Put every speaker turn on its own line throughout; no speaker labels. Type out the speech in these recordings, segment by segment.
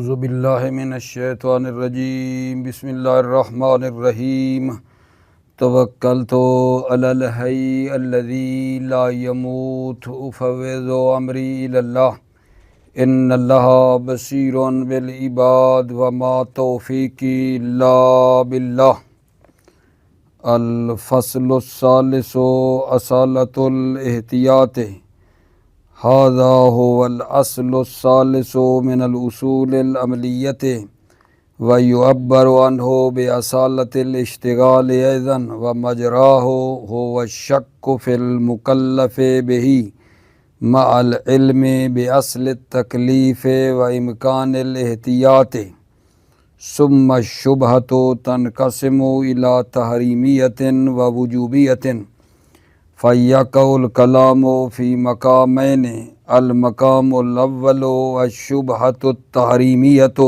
اعوذ باللہ من الشیطان الرجیم بسم اللہ الرحمن الرحیم توکلت علی الحی الذی لا یموت افوض امری الی اللہ ان اللہ بصیر بالعباد وما توفیقی الا باللہ۔ الفصل الثالث اصالۃ الاحتیاط هذا هو الأصل الثالث من الأصول العملية ويعبر عنه بأصالة الاشتغال أيضا ومجراه هو الشك في المكلف به مع العلم بأصل التكليف وإمكان الاحتياط، ثم الشبهة تنقسم إلى تحريمية ووجوبية، فيقع الكلام في مقامين: المقام الاول والشبهة التحریمیۃ۔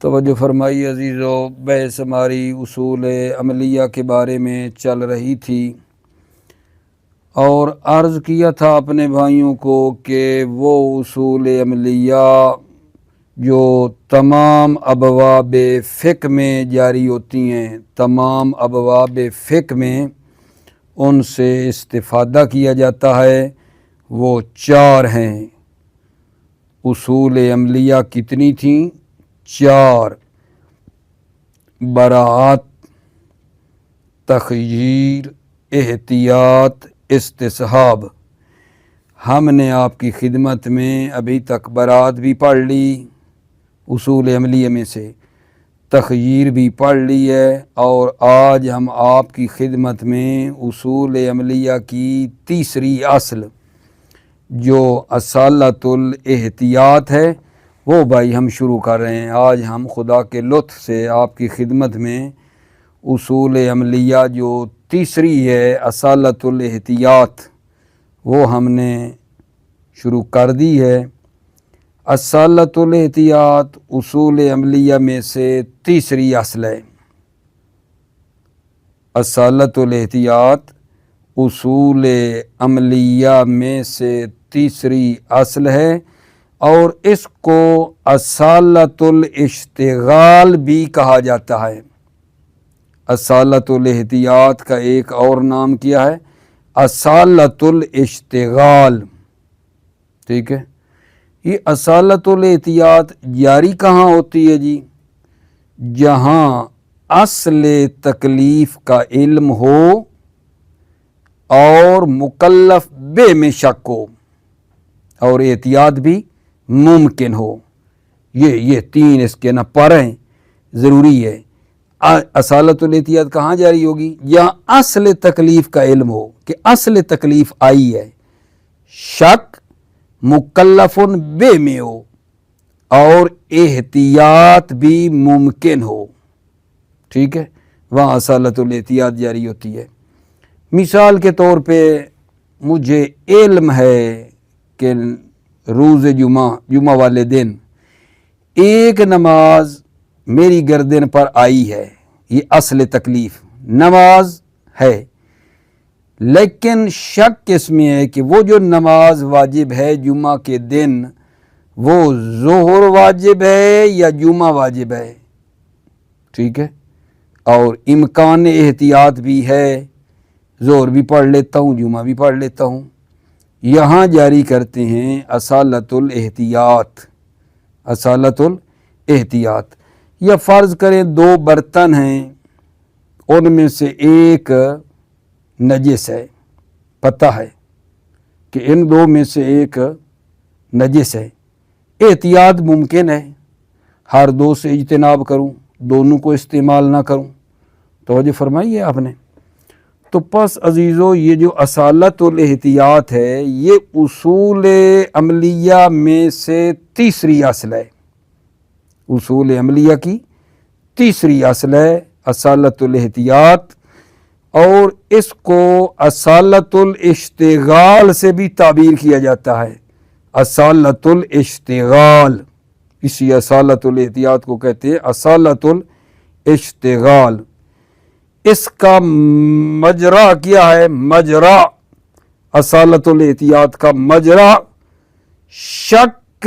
توجہ فرمائی عزیزو، بحث ہماری اصول عملیہ کے بارے میں چل رہی تھی اور عرض کیا تھا اپنے بھائیوں کو کہ وہ اصول عملیہ جو تمام ابواب فقہ میں جاری ہوتی ہیں، تمام ابواب فقہ میں ان سے استفادہ کیا جاتا ہے، وہ چار ہیں۔ اصول عملیہ کتنی تھیں؟ چار: براعت، تخییر، احتیاط، استصحاب۔ ہم نے آپ کی خدمت میں ابھی تک براعت بھی پڑھ لی اصول عملیہ میں سے، تخییر بھی پڑھ لی ہے، اور آج ہم آپ کی خدمت میں اصول عملیہ کی تیسری اصل جو اصالۃ الاحتیاط ہے وہ بھائی ہم شروع کر رہے ہیں۔ آج ہم خدا کے لطف سے آپ کی خدمت میں اصول عملیہ جو تیسری ہے اصالۃ الاحتیاط وہ ہم نے شروع کر دی ہے۔ اصالۃ الاحتیاط اصول عملیہ میں سے تیسری اصل ہے۔ اصالۃ الاحتیاط اصول عملیہ میں سے تیسری اصل ہے، اور اس کو اصالۃ الاشتغال بھی کہا جاتا ہے۔ اصالۃ الاحتیاط کا ایک اور نام کیا ہے؟ اصالۃ الاشتغال۔ ٹھیک ہے، یہ اصالۃ الاحتیاط جاری کہاں ہوتی ہے جی؟ جہاں اصل تکلیف کا علم ہو اور مکلف بے میں شک ہو اور احتیاط بھی ممکن ہو۔ یہ تین اس کے نا پریں ضروری ہے۔ اصالۃ الاحتیاط کہاں جاری ہوگی؟ جہاں اصل تکلیف کا علم ہو کہ اصل تکلیف آئی ہے، شک مکلف بے میں ہو اور احتیاط بھی ممکن ہو۔ ٹھیک ہے، وہاں اصالۃ الاحتیاط جاری ہوتی ہے۔ مثال کے طور پہ مجھے علم ہے کہ روز جمعہ والے دن ایک نماز میری گردن پر آئی ہے، یہ اصل تکلیف نماز ہے، لیکن شک اس میں ہے کہ وہ جو نماز واجب ہے جمعہ کے دن وہ ظہر واجب ہے یا جمعہ واجب ہے۔ ٹھیک ہے، اور امکان احتیاط بھی ہے، ظہر بھی پڑھ لیتا ہوں جمعہ بھی پڑھ لیتا ہوں۔ یہاں جاری کرتے ہیں اصالۃ الاحتیاط۔ اصالۃ الاحتیاط، یا فرض کریں دو برتن ہیں، ان میں سے ایک نجس ہے، پتہ ہے کہ ان دو میں سے ایک نجس ہے، احتیاط ممکن ہے، ہر دو سے اجتناب کروں، دونوں کو استعمال نہ کروں۔ توجہ فرمائیے آپ نے۔ تو پس عزیزو، یہ جو اصالۃ الاحتیاط ہے یہ اصول عملیہ میں سے تیسری اصل ہے۔ اصول عملیہ کی تیسری اصل ہے اصالۃ الاحتیاط، اور اس کو اصالۃ الاشتغال سے بھی تعبیر کیا جاتا ہے۔ اصالۃ الاشتغال، اسی اصالۃ الاحتیاط کو کہتے ہیں اصالۃ الاشتغال۔ اس کا مجرا کیا ہے؟ مجرا اصالۃ الاحتیاط کا مجرا شک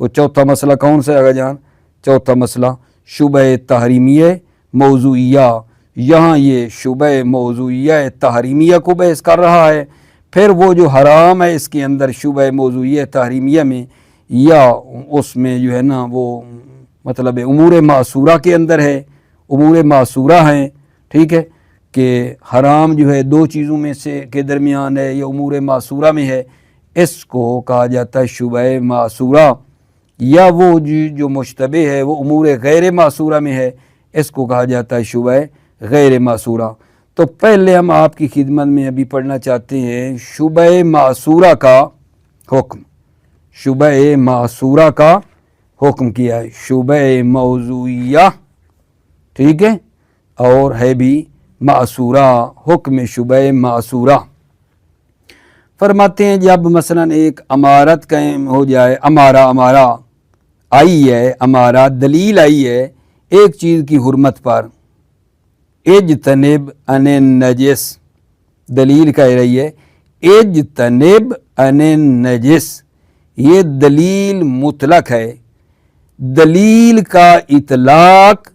وہ چوتھا مسئلہ کون سا ہے آگا جان؟ چوتھا مسئلہ شبہ تحریمیہ موضوعیہ، یہاں یہ شبہ موضوعیہ تحریمیہ کو بحث کر رہا ہے۔ پھر وہ جو حرام ہے اس کے اندر شبہ موضوعیہ تحریمیہ میں، یا اس میں جو ہے نا وہ مطلب امور معصورہ کے اندر ہے، امور معصورہ ہیں، ٹھیک ہے، کہ حرام جو ہے دو چیزوں میں سے کے درمیان ہے یا امور معصورہ میں ہے، اس کو کہا جاتا ہے شبہ معصورہ۔ یا وہ جو مشتبہ ہے وہ امور غیر معصورہ میں ہے، اس کو کہا جاتا ہے شبہ غیر معصورہ۔ تو پہلے ہم آپ کی خدمت میں ابھی پڑھنا چاہتے ہیں شبہ معصورہ کا حکم۔ شبہ معصورہ کا حکم کیا ہے، شبہ موضوعیہ، ٹھیک ہے، اور ہے بھی معصورہ، حکم شبہ معصورہ۔ فرماتے ہیں جب مثلا ایک امارت قائم ہو جائے، امارہ آئی ہے، امارہ دلیل آئی ہے ایک چیز کی حرمت پر، اجتنب عن النجس، دلیل کہہ رہی ہے اجتنب عن النجس، یہ دلیل مطلق ہے۔ دلیل کا اطلاق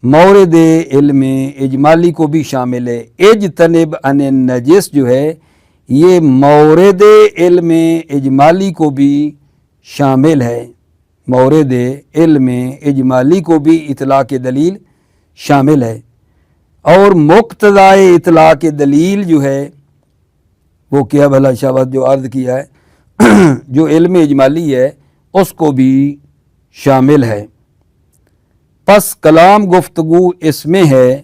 مورد علم اجمالی کو بھی شامل ہے۔ اجتنب عن النجس جو ہے یہ مورد علم اجمالی کو بھی شامل ہے، مورد علم اجمالی کو بھی اطلاق دلیل شامل ہے۔ اور مقتضائے اطلاق دلیل جو ہے وہ کیا بھلا شابت جو عرض کیا ہے جو علم اجمالی ہے اس کو بھی شامل ہے۔ پس کلام گفتگو اس میں ہے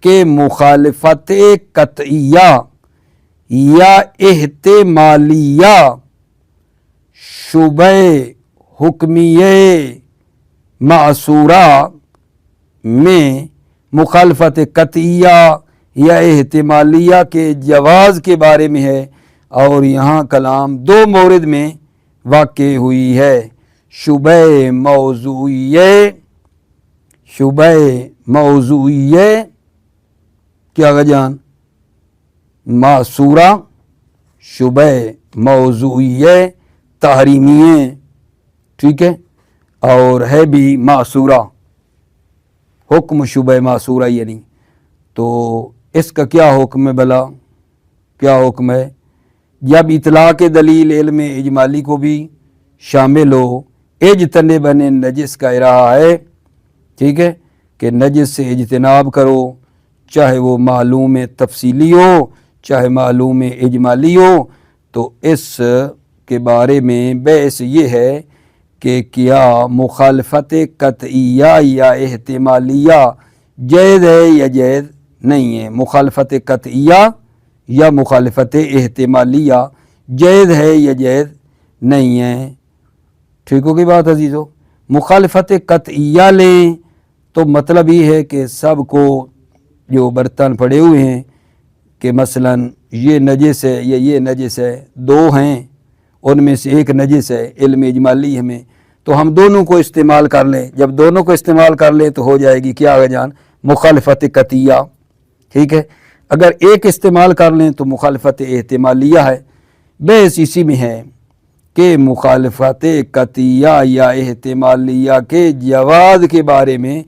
کہ مخالفت قطعیہ یا احتمالیہ شبہ حکمیہ معصورہ میں مخالفت قطعیہ یا احتمالیہ کے جواز کے بارے میں ہے، اور یہاں کلام دو مورد میں واقع ہوئی ہے، شبہ موضوعیہ، شبہ موضوعیہ کیا گا جان معصورہ، شبہ موضوعیہ تحریمیہ، ٹھیک ہے، اور ہے بھی معصورہ، حکم شبہ معصورہ یعنی۔ تو اس کا کیا حکم ہے بھلا، کیا حکم ہے؟ جب اطلاق دلیل علم اجمالی کو بھی شامل ہو، اجتنب عن النجس کا رہا ہے، ٹھیک ہے، کہ نجس سے اجتناب کرو، چاہے وہ معلوم تفصیلی ہو چاہے معلوم اجمالی ہو۔ تو اس کے بارے میں بحث یہ ہے کہ کیا مخالفت قطعیہ یا احتمالیہ جائز ہے یا جائز نہیں ہے، مخالفت قطعیہ یا مخالفت احتمالیہ جائز ہے یا جائز نہیں ہے۔ ٹھیک ہوگی بات عزیزو؟ مخالفت قطعیہ لیں تو مطلب یہ ہے کہ سب کو جو برتن پڑے ہوئے ہیں کہ مثلا یہ نجس ہے یا یہ نجس ہے، دو ہیں ان میں سے ایک نجس ہے علم اجمالی ہمیں، تو ہم دونوں کو استعمال کر لیں۔ جب دونوں کو استعمال کر لیں تو ہو جائے گی کیا آگے جان مخالفت قطعیہ، ٹھیک ہے۔ اگر ایک استعمال کر لیں تو مخالفت احتمالیہ ہے۔ بحث اسی میں ہے کہ مخالفت قطعیہ یا احتمالیہ کے جواز کے بارے میں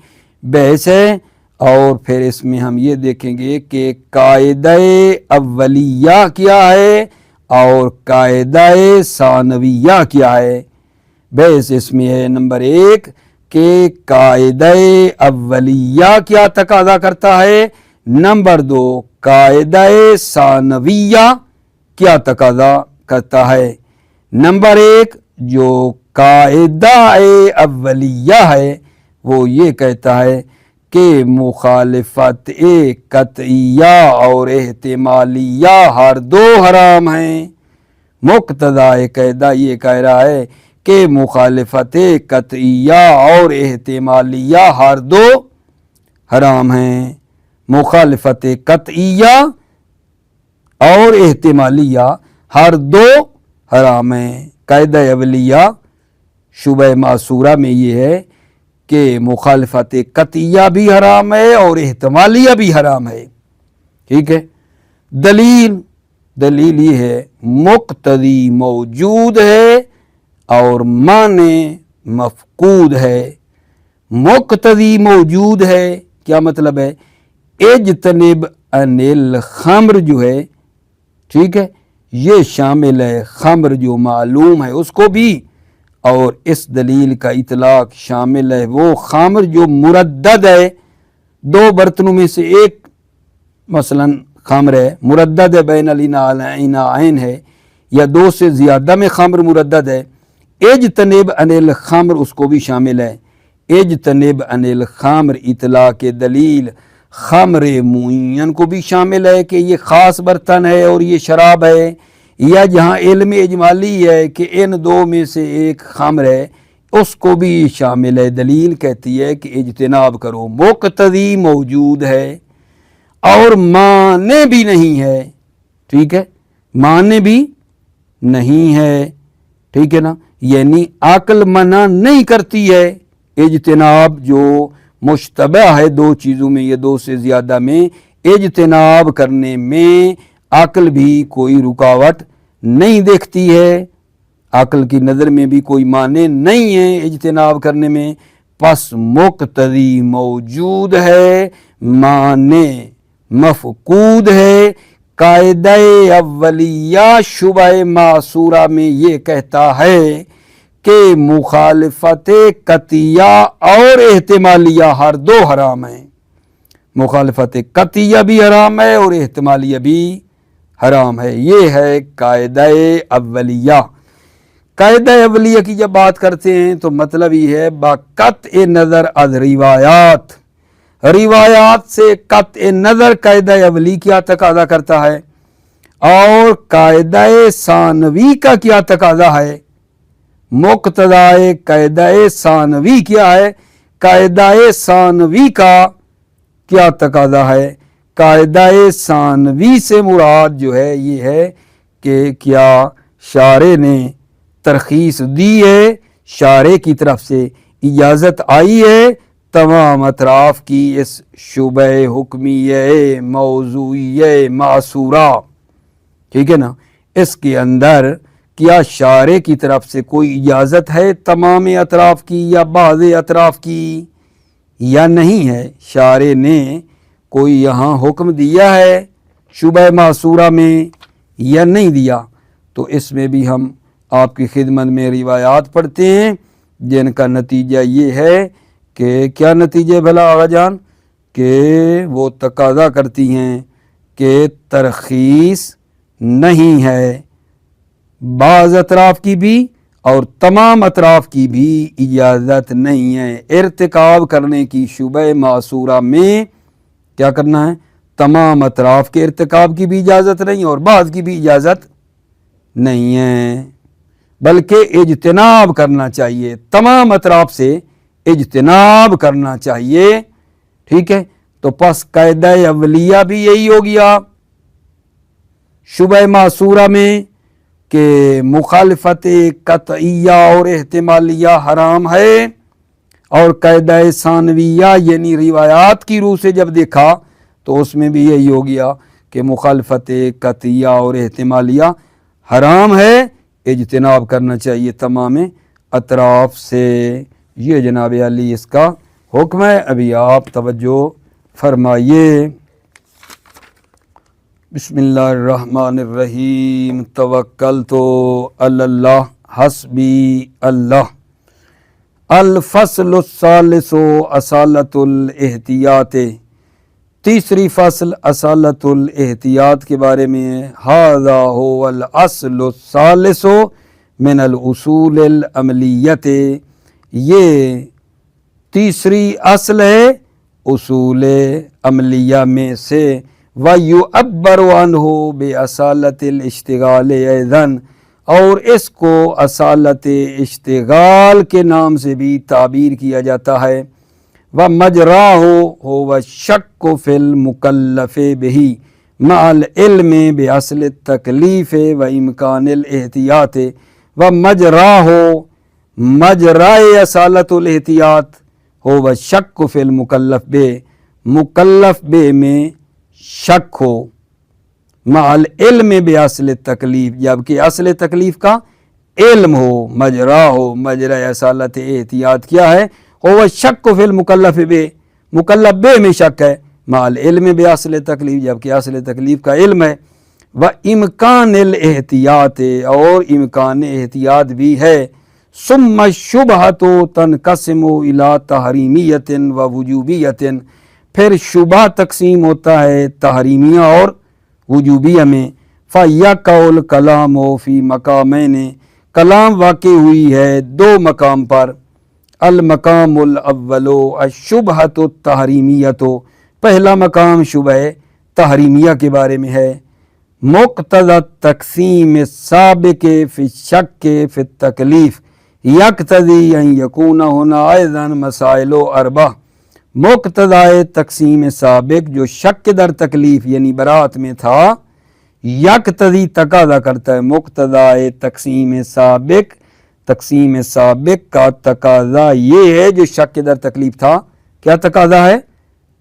بحث ہے، اور پھر اس میں ہم یہ دیکھیں گے کہ قاعدہ اولیہ کیا ہے اور قاعدہ ثانویہ کیا ہے۔ بحث اس میں ہے نمبر ایک کہ قاعدہ اولیہ کیا تقاضا کرتا ہے، نمبر دو قاعدہ ثانویہ کیا تقاضا کرتا ہے۔ نمبر ایک جو قاعدہ اولیہ ہے وہ یہ کہتا ہے کہ مخالفت قطعیہ اور احتمالیہ ہر دو حرام ہیں۔ مقتضائے قاعدہ یہ کہہ رہا ہے کہ مخالفت قطعیہ اور احتمالیہ ہر دو حرام ہیں۔ مخالفت قطعیہ اور احتمالیہ ہر دو حرام ہیں۔ قاعدہ اولیہ شبہ معصورہ میں یہ ہے کہ مخالفت قطعیہ بھی حرام ہے اور احتمالیہ بھی حرام ہے، ٹھیک ہے۔ دلیل یہ ہے مقتضی موجود ہے اور معنی مفقود ہے، مقتضی موجود ہے۔ کیا مطلب ہے؟ اجتنب عن الخمر جو ہے، ٹھیک ہے، یہ شامل ہے خمر جو معلوم ہے اس کو بھی، اور اس دلیل کا اطلاق شامل ہے وہ خمر جو مردد ہے، دو برتنوں میں سے ایک مثلا خمر ہے، مردد ہے، بین الاناءین ہے، یا دو سے زیادہ میں خمر مردد ہے۔ اجتنب عن الخمر اس کو بھی شامل ہے۔ اجتنب عن الخمر اطلاق دلیل خمر معین کو بھی شامل ہے کہ یہ خاص برتن ہے اور یہ شراب ہے، یا جہاں علم اجمالی ہے کہ ان دو میں سے ایک خمر ہے اس کو بھی شامل ہے۔ دلیل کہتی ہے کہ اجتناب کرو، مقتضی موجود ہے اور مانع بھی نہیں ہے، ٹھیک ہے، مانع بھی نہیں ہے، ٹھیک ہے نا، یعنی عقل منع نہیں کرتی ہے۔ اجتناب جو مشتبہ ہے دو چیزوں میں یا دو سے زیادہ میں، اجتناب کرنے میں عقل بھی کوئی رکاوٹ نہیں دیکھتی ہے، عقل کی نظر میں بھی کوئی معنی نہیں ہے اجتناب کرنے میں، پس مقتضی موجود ہے، معنی مفقود ہے۔ قاعدہ اولیہ شبہ معصورہ میں یہ کہتا ہے کہ مخالفت قطعیہ اور احتمالیہ ہر دو حرام ہیں، مخالفت قطعیہ بھی حرام ہے اور احتمالیہ بھی حرام ہے۔ یہ ہے قاعدہ اولیہ۔ قاعدہ اولیہ کی جب بات کرتے ہیں تو مطلب یہ ہے بقطع نظر از روایات، روایات سے قطع نظر قاعدہ اولی کیا تقاضا کرتا ہے اور قاعدہ ثانوی کا کیا تقاضا ہے، مقتضائے قاعدہ ثانوی کیا ہے، قاعدہ ثانوی کا کیا تقاضا ہے۔ قاعدہ ثانوی سے مراد جو ہے یہ ہے کہ کیا شارع نے ترخیص دی ہے، شارع کی طرف سے اجازت آئی ہے تمام اطراف کی اس شبہ حکمیہ موضوعیہ معصورہ، ٹھیک ہے نا، اس کے اندر کیا شارع کی طرف سے کوئی اجازت ہے تمام اطراف کی یا بعض اطراف کی یا نہیں ہے، شارع نے کوئی یہاں حکم دیا ہے شبہ معصورہ میں یا نہیں دیا، تو اس میں بھی ہم آپ کی خدمت میں روایات پڑھتے ہیں جن کا نتیجہ یہ ہے کہ کیا نتیجہ بھلا آغا جان، کہ وہ تقاضا کرتی ہیں کہ ترخیص نہیں ہے، بعض اطراف کی بھی اور تمام اطراف کی بھی اجازت نہیں ہے، ارتکاب کرنے کی شبہ معصورہ میں کیا کرنا ہے، تمام اطراف کے ارتکاب کی بھی اجازت نہیں اور بعض کی بھی اجازت نہیں ہے، بلکہ اجتناب کرنا چاہیے، تمام اطراف سے اجتناب کرنا چاہیے، ٹھیک ہے۔ تو پس قاعدہ اولیہ بھی یہی ہو گیا شبہ معصورہ میں کہ مخالفت قطعیہ اور احتمالیہ حرام ہے، اور قاعدہ ثانویہ یعنی روایات کی روح سے جب دیکھا تو اس میں بھی یہی ہو گیا کہ مخالفت قطعیہ اور احتمالیہ حرام ہے، اجتناب کرنا چاہیے تمام اطراف سے۔ یہ جناب علی اس کا حکم ہے، ابھی آپ توجہ فرمائیے۔ بسم اللہ الرحمن الرحیم، توکلت علی اللہ حسبی اللہ۔ الفصل الثالث اصالۃ الاحتیاط، تیسری فصل اصالۃ الاحتیاط کے بارے میں ہے۔ ھذا ھو الاصل الثالث من الاصول العملیۃ، یہ تیسری اصل ہے اصول عملیہ میں سے۔ وَيُعَبَّرُ عَنْهُ بِأَصَالَةِ الاشتغال ایضاً، اور اس کو اصالت اشتغال کے نام سے بھی تعبیر کیا جاتا ہے۔ وَمَجْرَاهُ هُوَ الشَّكُّ فِي الْمُكَلَّفِ بِهِ مَعَ الْعِلْمِ بِأَصْلِ التَّكْلِيفِ وَإِمْكَانِ الْاحْتِياطِ۔ وَمَجْرَاهُ، مجرائے اصالت الاحتیاط، هُوَ الشَّكُّ فِي الْمُكَلَّفِ بِهِ، مکلف بے میں شک ہو، مع العلم باصل تکلیف، جبکہ اصل تکلیف کا علم ہو، مجرا ہو، مجرا اصالت احتیاط کیا ہے؟ وہ شک فی المکلف بے، مکلف بے میں شک ہے، مال علم بے اصل تکلیف، جبکہ اصل تکلیف کا علم ہے، و امکان الاحتیاط، اور امکان احتیاط بھی ہے، ثم الشبہۃ تنقسم الی تحریمیۃ و وجوبیۃ، پھر شبہ تقسیم ہوتا ہے تحریمیہ اور وجوبیہ میں، فیقع الکلام فی مقامین، کلام واقع ہوئی ہے دو مقام پر، المقام الاول الشبہۃ التحریمیۃ، پہلا مقام شبہ تحریمیہ کے بارے میں ہے، مقتضی تقسیم السابق فی الشک فی التکلیف یقتضی ان یکون ہنا ایضا مسائل اربع، مقتضی تقسیم سابق جو شک در تکلیف یعنی برات میں تھا، یقتضی تقاضا کرتا ہے، مقتضی تقسیم سابق، تقسیم سابق کا تقاضا یہ ہے جو شک در تکلیف تھا، کیا تقاضا ہے؟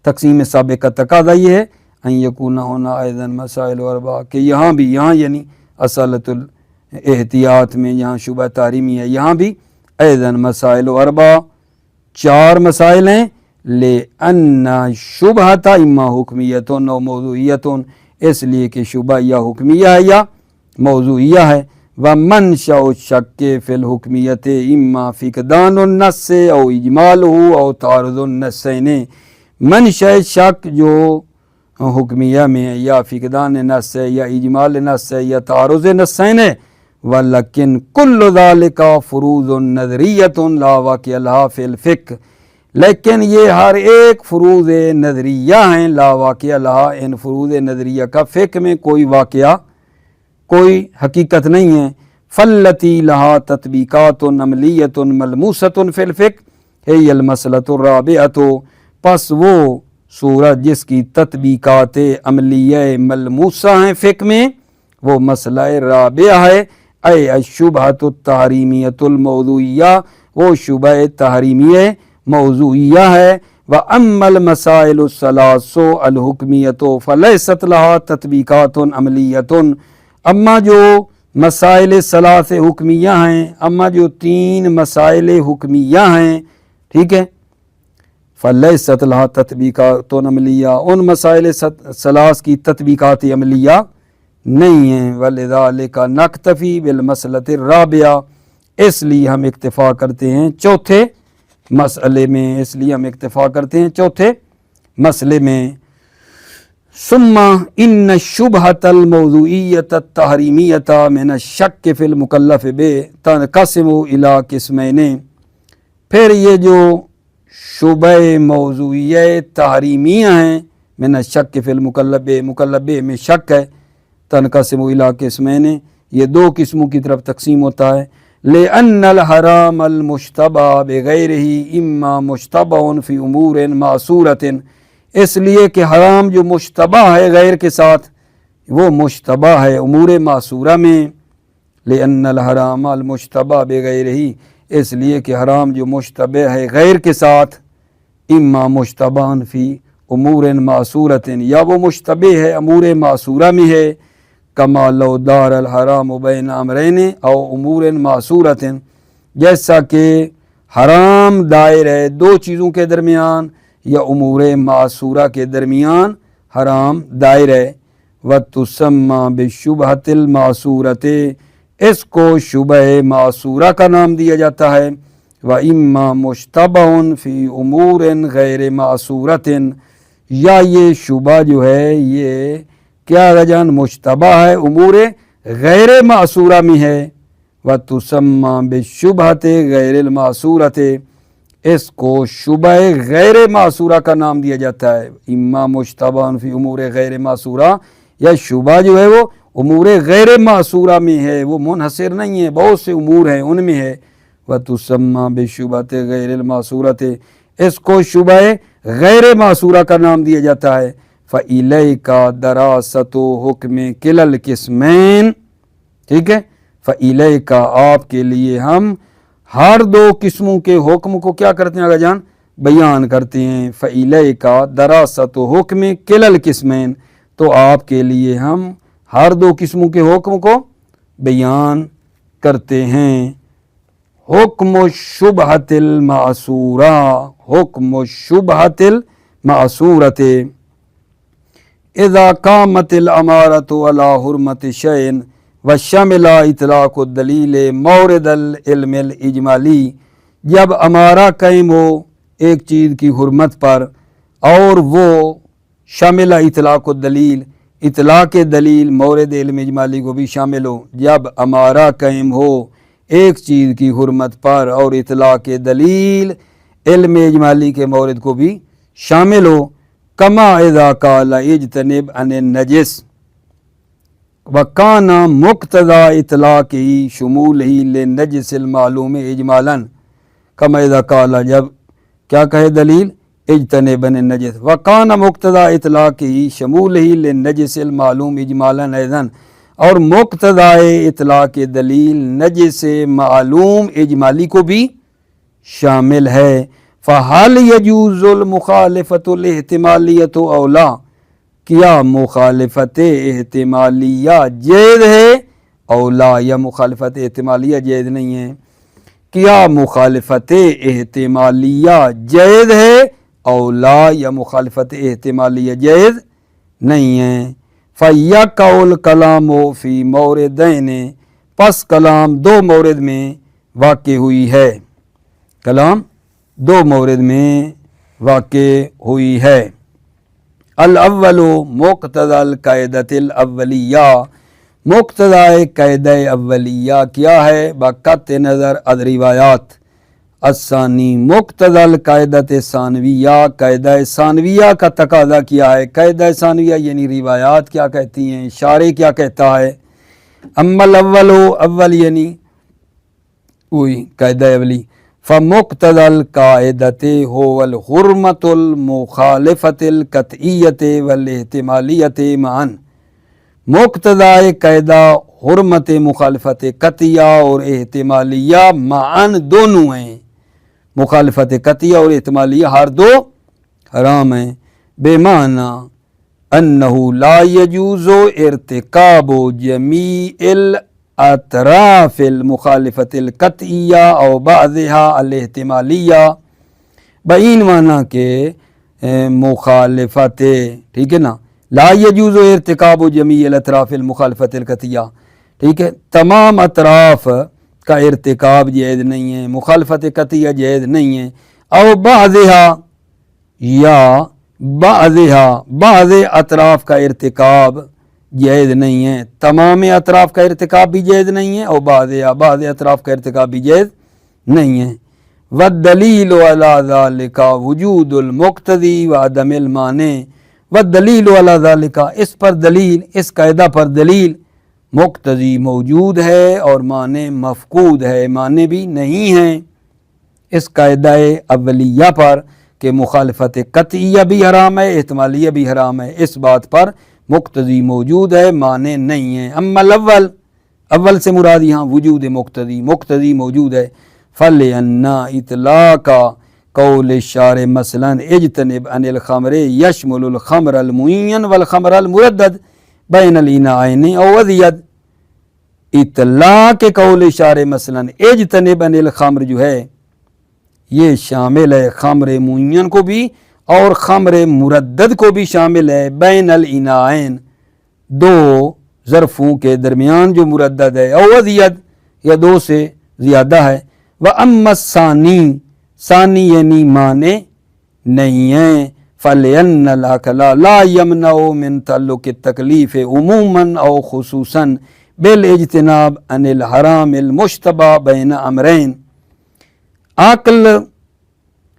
تقسیم سابق کا تقاضا یہ ہے ان یکون ہونا ایضا مسائل اربع، کہ یہاں بھی، یہاں یعنی اصالت الاحتیاط میں جہاں شبہ تحریمی ہے، یہاں بھی ایضا مسائل اربع، چار مسائل ہیں، لأن شبہۃ اما حکمیۃ و موضوعیۃ، اس لیے کہ شبہ یا حکمیہ ہے یا موضوعیہ ہے، ومنشأ الشک فی الحکمیۃ اما فقدان النص او اجمالہ او تعارض النصین، منشأ شک جو حکمیہ میں ہے یا فقدان نص ہے یا اجمال نص ہے یا تعارض نصین ہے، ولیکن کل ذالک فروض نظریۃ لا واقع لہا فی الفقہ، لیکن یہ ہر ایک فروض نظریہ ہیں، لا واقع لہا، ان فروض نظریہ کا فقہ میں کوئی واقعہ، کوئی حقیقت نہیں ہے، فالتی لہا تطبیقات عملیۃ ملموسۃ فی الفقہ ہی المسئلۃ الرابعۃ، پس وہ صورت جس کی تطبیقات عملیہ ملموسہ ہیں فقہ میں، وہ مسئلہ رابعہ ہے، اے الشبہۃ التحریمیۃ الموضوعیہ، وہ شبہ تحریمیہ موضوعیہ ہے، وَأَمَّا الْمَسَائِلُ الثَّلَاثُ الْحُکْمِیَّةُ فَلَيْسَتْ لَهَا تَطْبِیقَاتٌ عَمَلِیَّةٌ، اما جو مسائل ثلاث حکمیہ ہیں، اما جو تین مسائل حکمیہ ہیں، ٹھیک ہے، فَلَيْسَتْ لَهَا تَطْبِیقَاتٌ عَمَلِیَّةٌ، ان مسائل ثلاث کی تطبیقات عملیہ نہیں ہیں، وَلِذَالِكَ نَكْتَفِي بِالْمَسْأَلَةِ الرَّابِعَةِ، اس لیے ہم اکتفا کرتے ہیں چوتھے مسئلے میں، اس لیے ہم اکتفا کرتے ہیں چوتھے مسئلے میں، ثم ان الشبہۃ الموضوعیۃ التحریمیۃ من الشک فی المکلف بے تنقسم الی قسمین، پھر یہ جو شبہ موضوعیہ تحریمیہ ہیں، من الشک فی المکلف بے، مکلف بے میں شک ہے، تنقسم الی قسمین، یہ دو قسموں کی طرف تقسیم ہوتا ہے، لأن الحرام المشتبہ بغیرہ اما مشتبہ فی امور معصورۃ، اس لیے کہ حرام جو مشتبہ ہے غیر کے ساتھ، وہ مشتبہ ہے امور معصورہ میں، لأن الحرام المشتبہ بغیرہ، اس لیے کہ حرام جو مشتبہ ہے غیر کے ساتھ، اما مشتبہ فی امور معصورۃ، یا وہ مشتبہ ہے امور معصورہ میں ہے، کما لو دار الحرام بین امرین او امور معصورۃ، جیسا کہ حرام دائر ہے دو چیزوں کے درمیان یا امور معصورہ کے درمیان حرام دائر ہے، وتسمى بالشبہۃ المعصورۃ، اس کو شبہ معصورہ کا نام دیا جاتا ہے، وَإِمَّا مُشْتَبَهٌ فِي أُمُورٍ غَيْرِ مَعْصُورَةٍ، یا یہ شبہ جو ہے یہ کیا رجان مشتبہ ہے امور غیر معصورہ میں ہے، وَتُسَمَّى بِالشُّبْهَةِ غَيْرِ الْمَعْصُورَةِ، اس کو شبہ غیر معصورہ کا نام دیا جاتا ہے، اما مشتبہ فی امور غیر معصورہ، یا شبہ جو ہے وہ امور غیر معصورہ میں ہے، وہ منحصر نہیں ہے، بہت سے امور ہیں ان میں ہے، وَتُسَمَّى بِالشُّبْهَةِ غَيْرِ الْمَعْصُورَةِ، اس کو شبہ غیر معصورہ کا نام دیا جاتا ہے، فَإِلَيْكَ دَرَاسَةُ حُکْمِ كِلَا الْقِسْمَيْنِ، ٹھیک ہے، فَإِلَيْكَ آپ کے لیے ہم ہر دو قسموں کے حکم کو کیا کرتے ہیں آگا جان، بیان کرتے ہیں، فَإِلَيْكَ دَرَاسَةُ حُکْمِ كِلَا الْقِسْمَيْنِ، تو آپ کے لیے ہم ہر دو قسموں کے حکم کو بیان کرتے ہیں۔ حکم الشبہۃ المعصورہ، حکم الشبہۃ المعصورۃ اذا قامت الامارۃ علی حرمت شیء وشمل اطلاق الدلیل مورد العلم الاجمالی، جب امارہ قائم ہو ایک چیز کی حرمت پر اور وہ شامل اطلاق الدلیل، اطلاق دلیل مورد علم اجمالی کو بھی شامل ہو، جب امارہ قائم ہو ایک چیز کی حرمت پر اور اطلاق دلیل علم اجمالی کے مورد کو بھی شامل ہو، کما اذا قال اجتنب عن النجس وکان مقتضی اطلاقی شمولہی للنجس المعلوم اجمالا، کما اذا قال جب کیا کہے دلیل اجتنب عن النجس وکان مقتضی اطلاقی شمولہی للنجس المعلوم اجمالا ایضاً، اور مقتضی اطلاق دلیل نجس معلوم اجمالی کو بھی شامل ہے۔ فَهَلْ يَجُوزُ الْمُخَالِفَةُ الْاحْتِمَالِيَّةُ أَوْ لَا، کیا مخالفت احتمالیہ جائز ہے او لا، یا مخالفت احتمالیہ جائز نہیں ہے؟ کیا مخالفت احتمالیہ جائز ہے او لا، یا مخالفت احتمالیہ جائز نہیں ہے؟ فَيَقَعُ الْكَلَامُ فِي مَوْرِدَيْنِ، پس کلام دو مورد میں واقع ہوئی ہے، کلام دو مورد میں واقع ہوئی ہے۔ الاول مقتضی القاعدۃ الاولیہ، مقتضی قاعدہ اولیہ کیا ہے؟ بقطع نظر از روایات۔ الثانی مقتضی القاعدۃ ثانویہ، قاعدہ ثانویہ کا تقاضا کیا ہے؟ قاعدہ ثانویہ یعنی روایات کیا کہتی ہیں، شارع کیا کہتا ہے؟ اما الاول، اول یعنی وہی قاعدہ اولی، فمقتضی القاعدۃ هو الحرمۃ المخالفۃ القطعیۃ والاحتمالیۃ معا، مقتضی قاعدہ حرمت مخالفت قطعیہ اور احتمالیہ معاً دونوں ہیں، مخالفت قطعیہ اور احتمالیہ ہر دو حرام ہیں، بے معنی انہ لا یجوز ارتکاب جمیع الاطراف المخالفت القطعیہ او بعضها الاحتمالیہ، بعین معنی کہ مخالفت، ٹھیک ہے نا، لا یجوز ارتکاب جمیع الاطراف المخالفت القطعیہ، ٹھیک ہے، تمام اطراف کا ارتکاب جائز نہیں ہے، مخالفت قطعیہ جائز نہیں ہے، او بعضها، یا بعض اطراف کا ارتکاب جائز نہیں ہے، تمام اطراف کا ارتکاب بھی جائز نہیں ہے، اور بعض اطراف کا ارتکاب بھی جائز نہیں ہے۔ والدلیل علی ذالک وجود المقتضی وعدم المانع، والدلیل علی ذالک، اس پر دلیل، اس قاعدہ پر دلیل، مقتضی موجود ہے اور مانع مفقود ہے، مانع بھی نہیں ہیں اس قاعدہ اولیہ پر کہ مخالفت قطعیہ بھی حرام ہے، احتمالیہ بھی حرام ہے، اس بات پر مقتضی موجود ہے، مانع نہیں ہے۔ اما الاول، اول سے مراد یہاں وجود مقتضی، مقتضی موجود ہے، فَلِأَنَّ اطلاق قول الشارع مثلا اجتنب عن الخمر یشمل الخمر المعین والخمر المردد بین الاناءین او وزید، اطلاق قول شارع مثلا اجتنب عن الخمر جو ہے یہ شامل ہے خمر معین کو بھی اور خمر مردد کو بھی شامل ہے، بین الاناءین، دو ظرفوں کے درمیان جو مردد ہے، او وزید، یا دو سے زیادہ ہے۔ وَأَمَّا الثَّانِي، ثانی یعنی معنی نہیں ہے، فَلِأَنَّ الْعَقْلَ لَا يَمْنَعُ مِنْ تَعَلُّقِ التَّكْلِيفِ عُمُومًا أَوْ خُصُوصًا بِالْاجْتِنَابِ عَنِ الْحَرَامِ الْمُشْتَبَهِ بَيْنَ أَمْرَيْنِ، عقل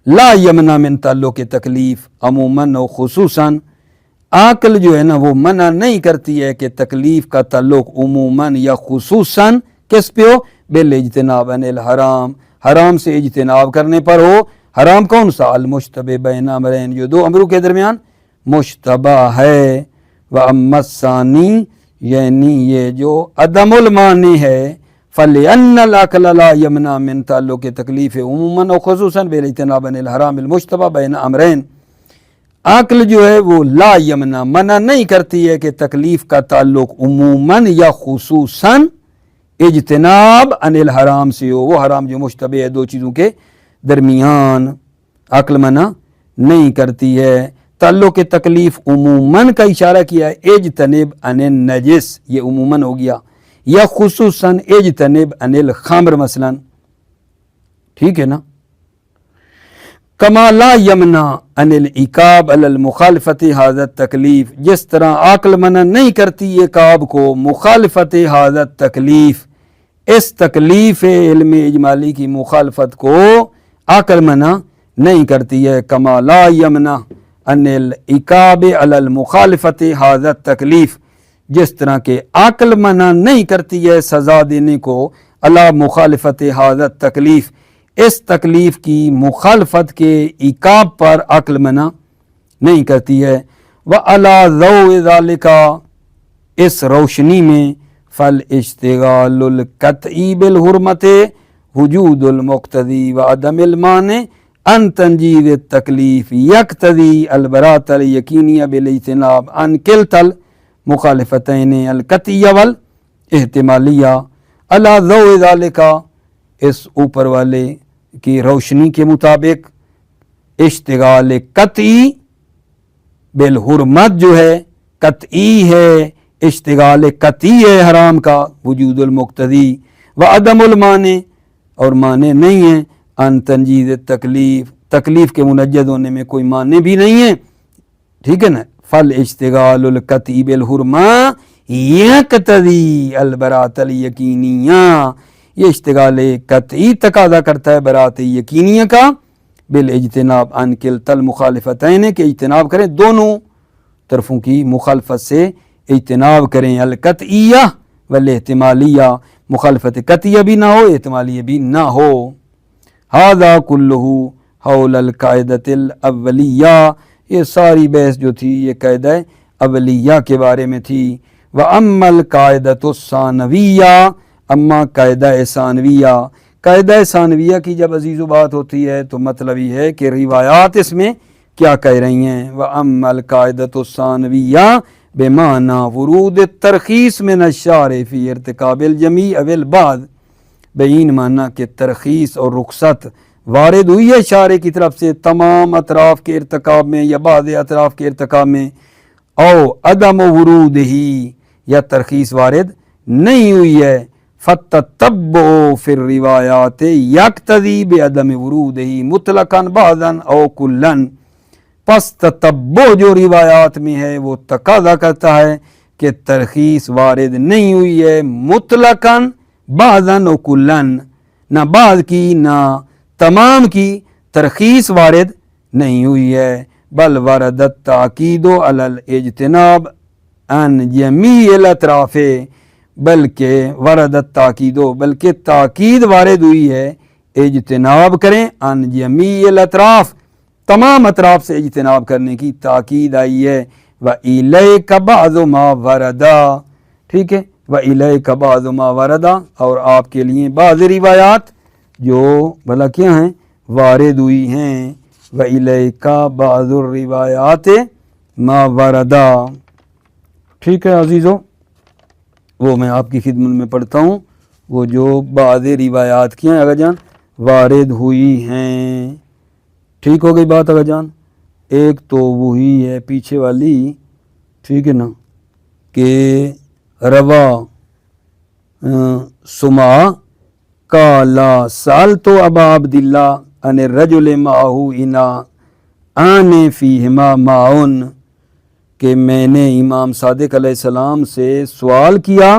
لا یمنع من تعلق تکلیف عموماً و خصوصاً، عقل جو ہے نا وہ منع نہیں کرتی ہے کہ تکلیف کا تعلق عموماً یا خصوصاً کس پہ ہو؟ بالاجتناب عن الحرام، حرام سے اجتناب کرنے پر ہو۔ حرام کون سا؟ المشتبہ بین امرین، جو دو امروں کے درمیان مشتبہ ہے۔ وَأَمَّا الثَّانِي، یعنی یہ جو عدم المانی ہے، فَلِأَنَّ الْعَقْلَ لَا يَمْنَعُ مِنْ تَعَلُّقِ تَكْلِيفِ عُمُومًا وَخُصُوصًا بِالْاجْتِنَابِ عَنِ الْحَرَامِ الْمُشْتَبَهِ بَيْنَ أَمْرَيْنِ، عقل جو ہے وہ لا یمنع، منع نہیں کرتی ہے کہ تکلیف کا تعلق عموماً یا خصوصاً اجتناب عن الحرام سے ہو، وہ حرام جو مشتبہ ہے، دو چیزوں کے درمیان عقل منع نہیں کرتی ہے۔ تعلق تکلیف عموماً کا اشارہ کیا ہے، اجتنب عن النجس یہ عموماً ہو گیا، یا خصوصاً اجتنب عن الخمر مثلا، ٹھیک ہے نا۔ کما لا یمنع عن العقاب علی المخالفت ھذا التکلیف، جس طرح عقل منع نہیں کرتی عقاب کو مخالفت ھذا التکلیف، اس تکلیف علم اجمالی کی مخالفت کو عقل منع نہیں کرتی ہے۔ کما لا یمنع عن العقاب علی المخالفت ھذا التکلیف، جس طرح کہ عقل منع نہیں کرتی ہے سزا دینے کو علی مخالفت ھذا التکلیف، اس تکلیف کی مخالفت کے عقاب پر عقل منع نہیں کرتی ہے۔ وَعَلَى ضَوْءِ ذَلِكَ، اس روشنی میں فَالْإِشْتِغَالُ الْقَطْعِي بِالْحُرْمَةِ وُجُودُ الْمُقْتَضِي وَعَدَمِ الْمَانِعِ عن تنجید التکلیف یقتضی البراءۃ الیقینیہ بالاجتناب عن کلتا المخالفتین القطعیہ والاحتمالیہ علی ضوء ذالک، اس اوپر والے کی روشنی کے مطابق اشتغال قطعی بالحرمت جو ہے قطعی ہے، اشتغال قطعی ہے حرام کا، وجود المقتضی و عدم المانع، اور مانع نہیں ہے، ان تنجید تکلیف، تکلیف کے منجد ہونے میں کوئی مانع بھی نہیں ہے، ٹھیک ہے نا۔ فل اشتغال القطعی بالحرمہ یقتضی البراءۃ الیقینیہ، یہ اشتغال قطعی تقاضا کرتا ہے براءۃ یقینیہ کا، بالاجتناب عن کلتا المخالفتین، کہ اجتناب کریں دونوں طرفوں کی مخالفت سے اجتناب کریں، القطعیہ والاحتمالیہ، مخالفت قطعیہ بھی نہ ہو احتمالیہ بھی نہ ہو۔ ھذا کلہ حول القاعدۃ الاولیہ، یہ ساری بحث جو تھی یہ قاعدہ اولیہ کے بارے میں تھی۔ وَأَمَّا الْقَاعِدَةُ الثَّانَوِيَّةُ، اما قاعدہ ثانویہ، قاعدہ ثانویہ کی جب عزیز و بات ہوتی ہے تو مطلب یہ ہے کہ روایات اس میں کیا کہہ رہی ہیں۔ وَأَمَّا الْقَاعِدَةُ الثَّانَوِيَّةُ بِمَعْنَى وُرُودِ التَّرْخِيصِ مِنَ الشَّارِعِ فِي ارْتِكَابِ الْجَمِيعِ أَوِ الْبَعْضِ، بعین معنی کہ ترخیص اور رخصت وارد ہوئی ہے شارع کی طرف سے تمام اطراف کے ارتکاب میں یا بعض اطراف کے ارتکاب میں، او عدم ورود ہی، یا ترخیص وارد نہیں ہوئی ہے، فَالتَّتَبُّعُ فِي الرِّوَایَاتِ یقتضی بعدم ورودہ مطلقاً بعضاً او کلاً، پس تتبع جو روایات میں ہے وہ تقاضا کرتا ہے کہ ترخیص وارد نہیں ہوئی ہے مطلقاً بعضاً و کلاً، نہ بعض کی نہ تمام کی ترخیص وارد نہیں ہوئی ہے، بل ورد التاکید علی الاجتناب عن جمیع الاطراف، بلکہ ورد التاکید، بلکہ تاکید وارد ہوئی ہے اجتناب کریں عن جمیع الاطراف، تمام اطراف سے اجتناب کرنے کی تاکید آئی ہے۔ وَإِلَيْكَ بَعْضُ مَا وَرَدَا، ٹھیک ہے، وَإِلَيْكَ بَعْضُ مَا وَرَدَا، اور آپ کے لیے بعض روایات جو بھلا کیا ہیں وارد ہوئی ہیں، وَإِلَيْكَ بَعْضُ الرِّوَایَاتِ مَا وَرَدَا، ٹھیک ہے عزیزو، وہ میں آپ کی خدمت میں پڑھتا ہوں، وہ جو بعض روایات کی ہیں اگر جان وارد ہوئی ہیں، ٹھیک ہو گئی بات اگر جان۔ ایک تو وہی ہے پیچھے والی، ٹھیک ہے نا، کہ روا سما قالا سألت ابا عبد اللہ عن الرجل معه اناءان فیہما ماء، کہ میں نے امام صادق علیہ السلام سے سوال کیا،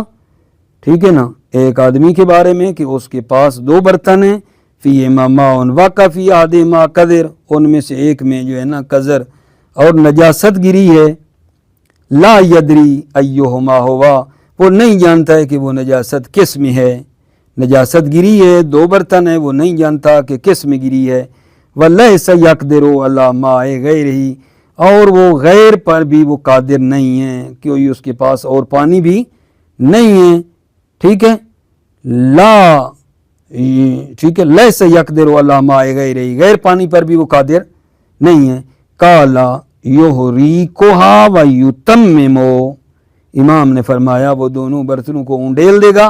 ٹھیک ہے نا، ایک آدمی کے بارے میں کہ اس کے پاس دو برتن ہیں، فیہما ماء وقع فی احدہما قذر، ان میں سے ایک میں جو ہے نا قذر اور نجاست گری ہے، لا یدری ایہما ہوا، وہ نہیں جانتا ہے کہ وہ نجاست کس میں ہے، نجاست گری ہے، دو برتن ہے، وہ نہیں جانتا کہ کس میں گری ہے، وَلَيْسَ يَقْدِرُ عَلَى مَاءِ غَيْرِهِ، اور وہ غیر پر بھی وہ قادر نہیں ہے، کیونکہ اس کے پاس اور پانی بھی نہیں ہے، ٹھیک ہے، ٹھیک ہے، لیس یقدر علی ماء غیرہ، غیر پانی پر بھی وہ قادر نہیں ہے، قالا یحریکھا و یتممو، امام نے فرمایا وہ دونوں برتنوں کو اونڈیل دے گا